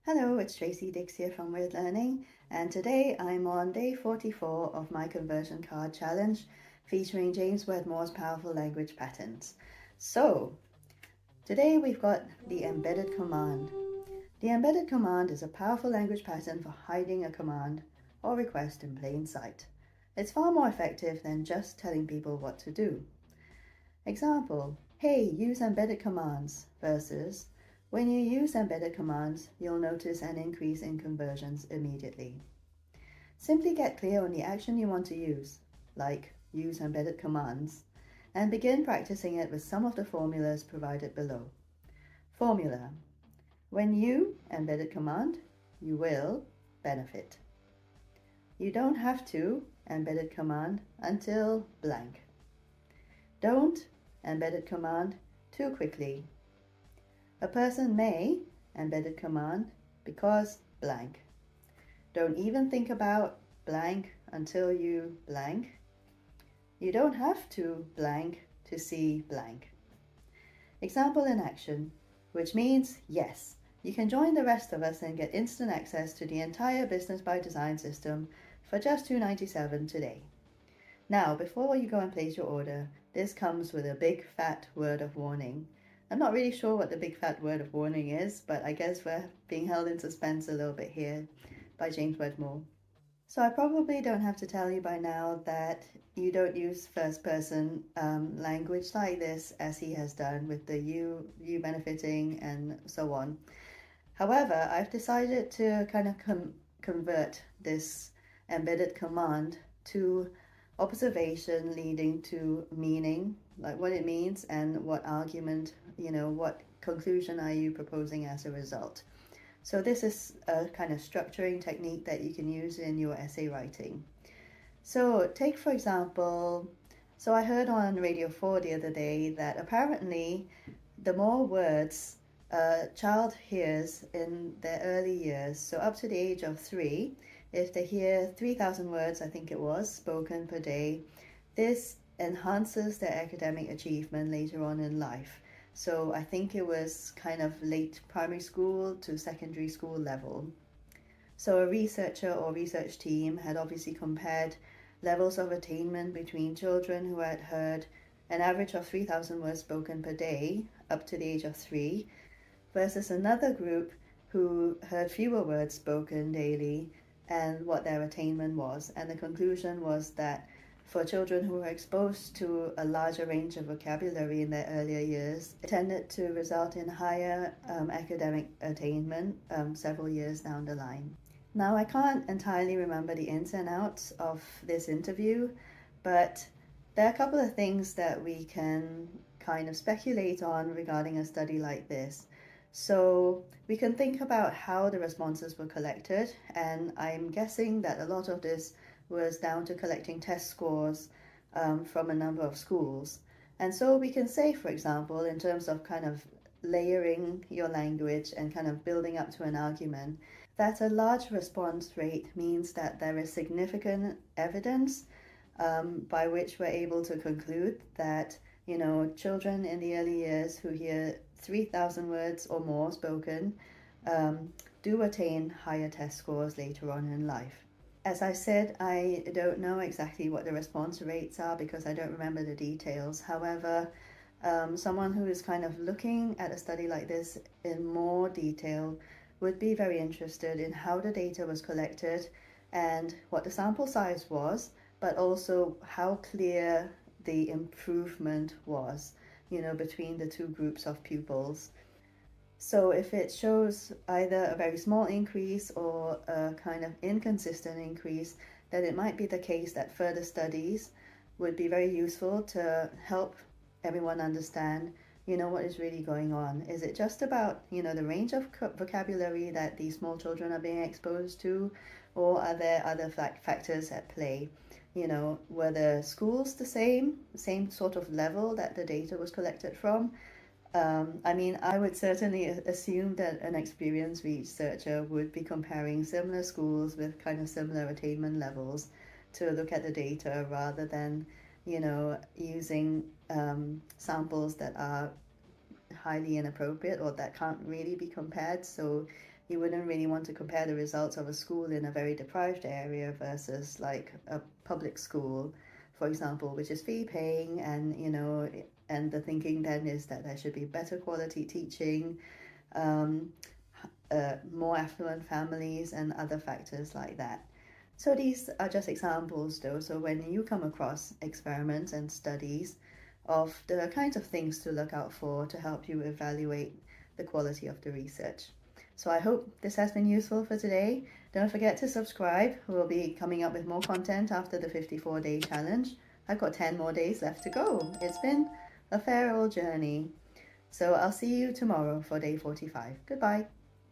Hello, it's Tracy Dix here from Wyrd Learning, and today I'm on day 44 of my conversion card challenge featuring James Wedmore's powerful language patterns. So, today we've got the embedded command. The embedded command is a powerful language pattern for hiding a command or request in plain sight. It's far more effective than just telling people what to do. Example, hey, use embedded commands versus when you use embedded commands, you'll notice an increase in conversions immediately. Simply get clear on the action you want to use, like use embedded commands, and begin practicing it with some of the formulas provided below. Formula: when you embedded command, you will benefit. You don't have to embedded command until blank. Don't embedded command too quickly. A person may embedded command because blank. Don't even think about blank until you blank. You don't have to blank to see blank. Example in action, which means yes, you can join the rest of us and get instant access to the entire Business by Design system for just $2.97 today. Now, before you go and place your order, this comes with a big fat word of warning. I'm not really sure what the big fat word of warning is, but I guess we're being held in suspense a little bit here by James Wedmore. So I probably don't have to tell you by now that you don't use first person language like this as he has done with the you benefiting and so on. However, I've decided to kind of convert this embedded command to observation leading to meaning, like what it means and what argument, what conclusion are you proposing as a result. So this is a kind of structuring technique that you can use in your essay writing. So take for example, so I heard on Radio 4 the other day that apparently the more words a child hears in their early years, so up to the age of 3, if they hear 3,000 words, I think it was, spoken per day, this enhances their academic achievement later on in life. So I think it was kind of late primary school to secondary school level. So a researcher or research team had obviously compared levels of attainment between children who had heard an average of 3,000 words spoken per day up to the age of 3 versus another group who heard fewer words spoken daily and what their attainment was. And the conclusion was that for children who were exposed to a larger range of vocabulary in their earlier years, it tended to result in higher academic attainment several years down the line. Now, I can't entirely remember the ins and outs of this interview, but there are a couple of things that we can kind of speculate on regarding a study like this. So we can think about how the responses were collected, and I'm guessing that a lot of this was down to collecting test scores from a number of schools. And so we can say, for example, in terms of kind of layering your language and kind of building up to an argument, that a large response rate means that there is significant evidence by which we're able to conclude that children in the early years who hear 3,000 words or more spoken do attain higher test scores later on in life. As I said, I don't know exactly what the response rates are because I don't remember the details. However, someone who is kind of looking at a study like this in more detail would be very interested in how the data was collected and what the sample size was, but also how clear the improvement was, between the two groups of pupils. So if it shows either a very small increase or a kind of inconsistent increase, then it might be the case that further studies would be very useful to help everyone understand, what is really going on. Is it just about, the range of vocabulary that these small children are being exposed to, or are there other factors at play? Were the schools the same sort of level that the data was collected from? I would certainly assume that an experienced researcher would be comparing similar schools with kind of similar attainment levels to look at the data rather than, using samples that are highly inappropriate or that can't really be compared. So, you wouldn't really want to compare the results of a school in a very deprived area versus like a public school, for example, which is fee paying, and and the thinking then is that there should be better quality teaching, um, more affluent families, and other factors like that. So these are just examples though. So when you come across experiments and studies of the kinds of things to look out for to help you evaluate the quality of the research. So I hope this has been useful for today. Don't forget to subscribe. We'll be coming up with more content after the 54-day challenge. I've got 10 more days left to go. It's been a fair old journey. So I'll see you tomorrow for day 45. Goodbye.